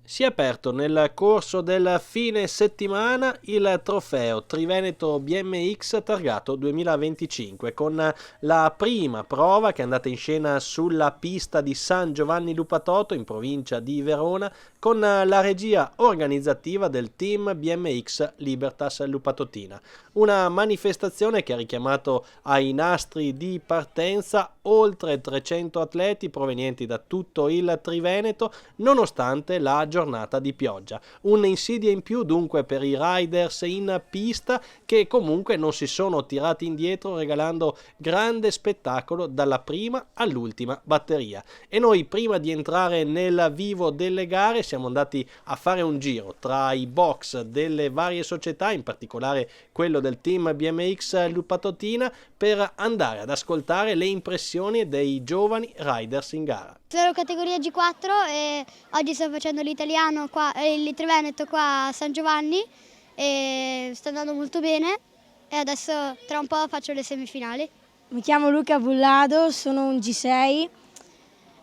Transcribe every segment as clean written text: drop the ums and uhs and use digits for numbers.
Si è aperto nel corso del fine settimana il trofeo Triveneto BMX Targato 2025 con la prima prova che è andata in scena sulla pista di San Giovanni Lupatoto in provincia di Verona con la regia organizzativa del team BMX Libertas Lupatotina. Una manifestazione che ha richiamato ai nastri di partenza oltre 300 atleti provenienti da tutto il Triveneto nonostante la giornata di pioggia. Un'insidia in più dunque per i riders in pista che comunque non si sono tirati indietro regalando grande spettacolo dalla prima all'ultima batteria. E noi prima di entrare nel vivo delle gare siamo andati a fare un giro tra i box delle varie società, in particolare quello del team BMX Lupatotina, per andare ad ascoltare le impressioni dei giovani riders in gara. Sono categoria G4 e oggi sto facendo l'italiano qua, il Triveneto qua a San Giovanni e sta andando molto bene e adesso tra un po' faccio le semifinali. Mi chiamo Luca Bullado, sono un G6,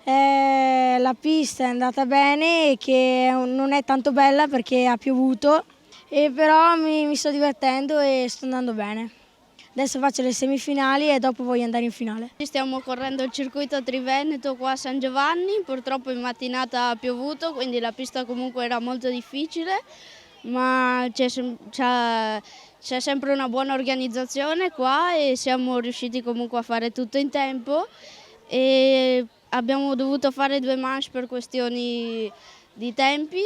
la pista è andata bene che non è tanto bella perché ha piovuto, però mi sto divertendo e sto andando bene. Adesso faccio le semifinali e dopo voglio andare in finale. Stiamo correndo il circuito Triveneto qua a San Giovanni, purtroppo in mattinata ha piovuto, quindi la pista comunque era molto difficile, ma c'è sempre una buona organizzazione qua e siamo riusciti comunque a fare tutto in tempo e abbiamo dovuto fare 2 manche per questioni di tempi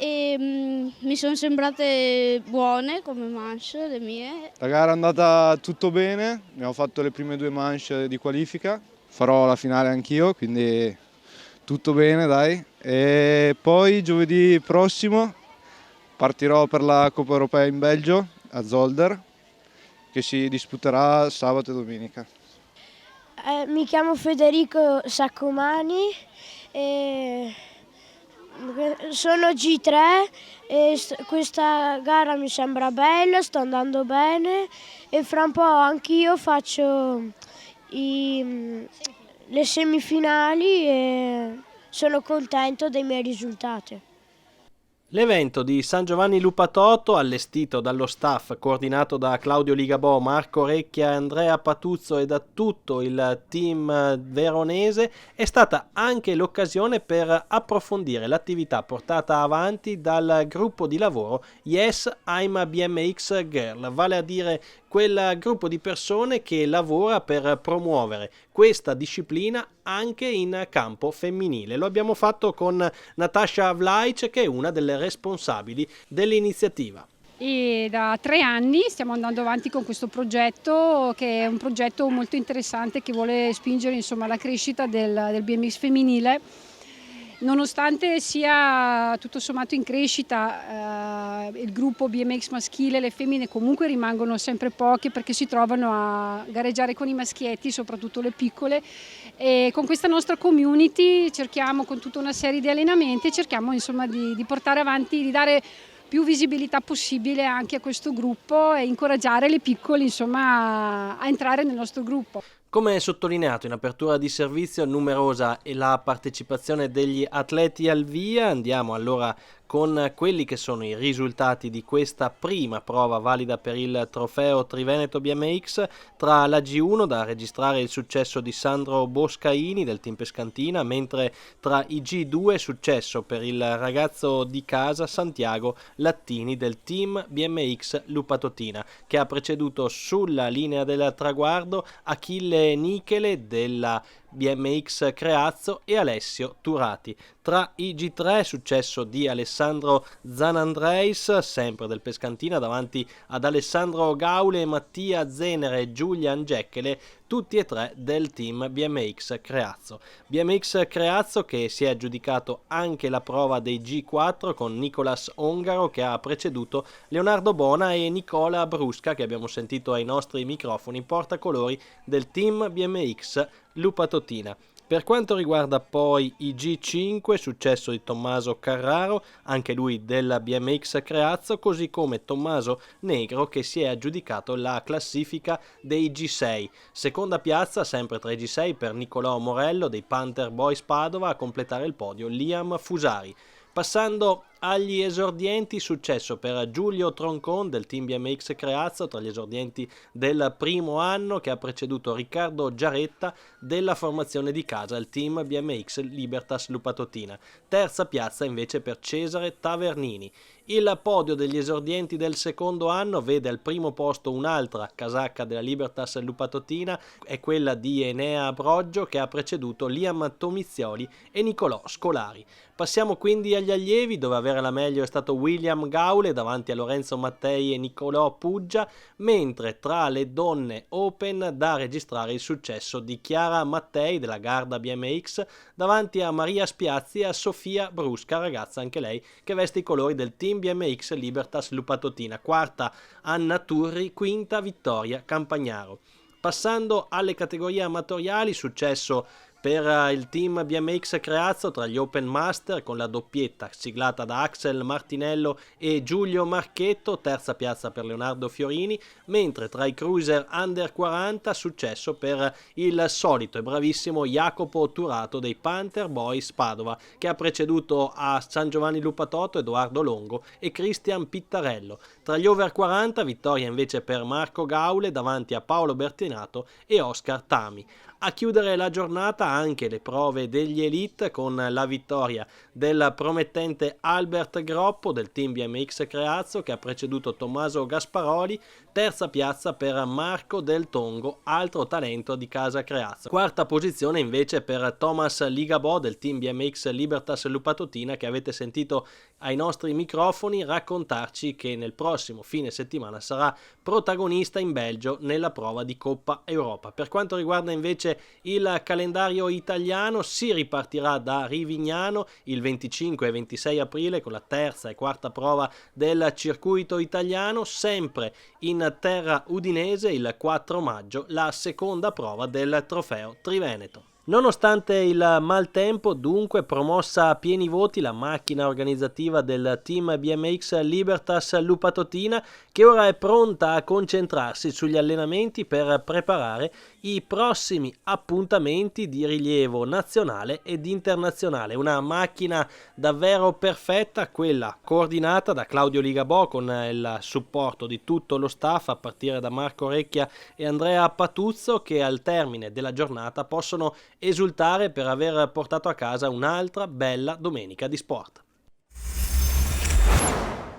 e mi sono sembrate buone come manche le mie. La gara è andata tutto bene, abbiamo fatto le prime 2 manche di qualifica, farò la finale anch'io, quindi tutto bene dai. E poi giovedì prossimo partirò per la Coppa Europea in Belgio, a Zolder, che si disputerà sabato e domenica. Mi chiamo Federico Saccomani e sono G3 e questa gara mi sembra bella, sto andando bene e fra un po' anch'io faccio le semifinali e sono contento dei miei risultati. L'evento di San Giovanni Lupatoto, allestito dallo staff coordinato da Claudio Ligabò, Marco Recchia, Andrea Patuzzo e da tutto il team veronese, è stata anche l'occasione per approfondire l'attività portata avanti dal gruppo di lavoro Yes I'm BMX Girl, vale a dire quel gruppo di persone che lavora per promuovere questa disciplina anche in campo femminile. Lo abbiamo fatto con Natasha Vlaic, che è una delle responsabili dell'iniziativa. E da 3 anni stiamo andando avanti con questo progetto, che è un progetto molto interessante che vuole spingere insomma la crescita del BMX femminile. Nonostante sia tutto sommato in crescita, il gruppo BMX maschile, le femmine comunque rimangono sempre poche perché si trovano a gareggiare con i maschietti, soprattutto le piccole, e con questa nostra community cerchiamo, con tutta una serie di allenamenti, cerchiamo insomma di portare avanti, di dare più visibilità possibile anche a questo gruppo e incoraggiare le piccole insomma a entrare nel nostro gruppo. Come sottolineato in apertura di servizio, numerosa è la partecipazione degli atleti al via. Andiamo allora con quelli che sono i risultati di questa prima prova valida per il trofeo Triveneto BMX. Tra la G1 da registrare il successo di Sandro Boscaini del team Pescantina, mentre tra i G2 successo per il ragazzo di casa Santiago Lattini del team BMX Lupatotina, che ha preceduto sulla linea del traguardo Achille Nichele della BMX Creazzo e Alessio Turati. Tra i G3 successo di Alessandro Zanandreis, sempre del Pescantina, davanti ad Alessandro Gaule, Mattia Zenere e Giulian Gecchele, tutti e 3 del team BMX Creazzo. BMX Creazzo che si è aggiudicato anche la prova dei G4 con Nicolas Ongaro, che ha preceduto Leonardo Bona, e Nicola Brusca, che abbiamo sentito ai nostri microfoni, portacolori del team BMX Lupatotina. Per quanto riguarda poi i G5, successo di Tommaso Carraro, anche lui della BMX Creazzo, così come Tommaso Negro, che si è aggiudicato la classifica dei G6. Seconda piazza, sempre tra i G6, per Nicolò Morello dei Panther Boys Padova, a completare il podio Liam Fusari. Passando agli esordienti, successo per Giulio Troncon del team BMX Creazzo, tra gli esordienti del primo anno, che ha preceduto Riccardo Giaretta della formazione di casa, il team BMX Libertas Lupatotina. Terza piazza invece per Cesare Tavernini. Il podio degli esordienti del secondo anno vede al primo posto un'altra casacca della Libertas Lupatotina, è quella di Enea Broggio, che ha preceduto Liam Tomizioli e Nicolò Scolari. Passiamo quindi agli allievi, dove avere la meglio è stato William Gaule davanti a Lorenzo Mattei e Nicolò Puggia, mentre tra le donne Open da registrare il successo di Chiara Mattei della Garda BMX davanti a Maria Spiazzi e a Sofia Brusca, ragazza anche lei che veste i colori del team BMX Libertas Lupatotina. Quarta Anna Turri, quinta Vittoria Campagnaro. Passando alle categorie amatoriali, successo per il team BMX Creazzo tra gli Open Master con la doppietta siglata da Axel Martinello e Giulio Marchetto, terza piazza per Leonardo Fiorini, mentre tra i cruiser under 40 successo per il solito e bravissimo Jacopo Turato dei Panther Boys Padova, che ha preceduto a San Giovanni Lupatotto Edoardo Longo e Cristian Pittarello. Tra gli over 40 vittoria invece per Marco Gaule davanti a Paolo Bertinato e Oscar Tami. A chiudere la giornata anche le prove degli Elite con la vittoria del promettente Albert Groppo del team BMX Creazzo, che ha preceduto Tommaso Gasparoli, terza piazza per Marco Del Tongo, altro talento di casa Creazzo. Quarta posizione invece per Thomas Ligabò del team BMX Libertas Lupatotina, che avete sentito ai nostri microfoni raccontarci che nel prossimo fine settimana sarà protagonista in Belgio nella prova di Coppa Europa. Per quanto riguarda invece il calendario italiano, si ripartirà da Rivignano il 25 e 26 aprile con la terza e quarta prova del circuito italiano, sempre in terra udinese il 4 maggio la seconda prova del trofeo Triveneto. Nonostante il maltempo, dunque, promossa a pieni voti la macchina organizzativa del team BMX Libertas Lupatotina, che ora è pronta a concentrarsi sugli allenamenti per preparare i prossimi appuntamenti di rilievo nazionale ed internazionale. Una macchina davvero perfetta, quella coordinata da Claudio Ligabò con il supporto di tutto lo staff, a partire da Marco Recchia e Andrea Patuzzo, che al termine della giornata possono esultare per aver portato a casa un'altra bella domenica di sport.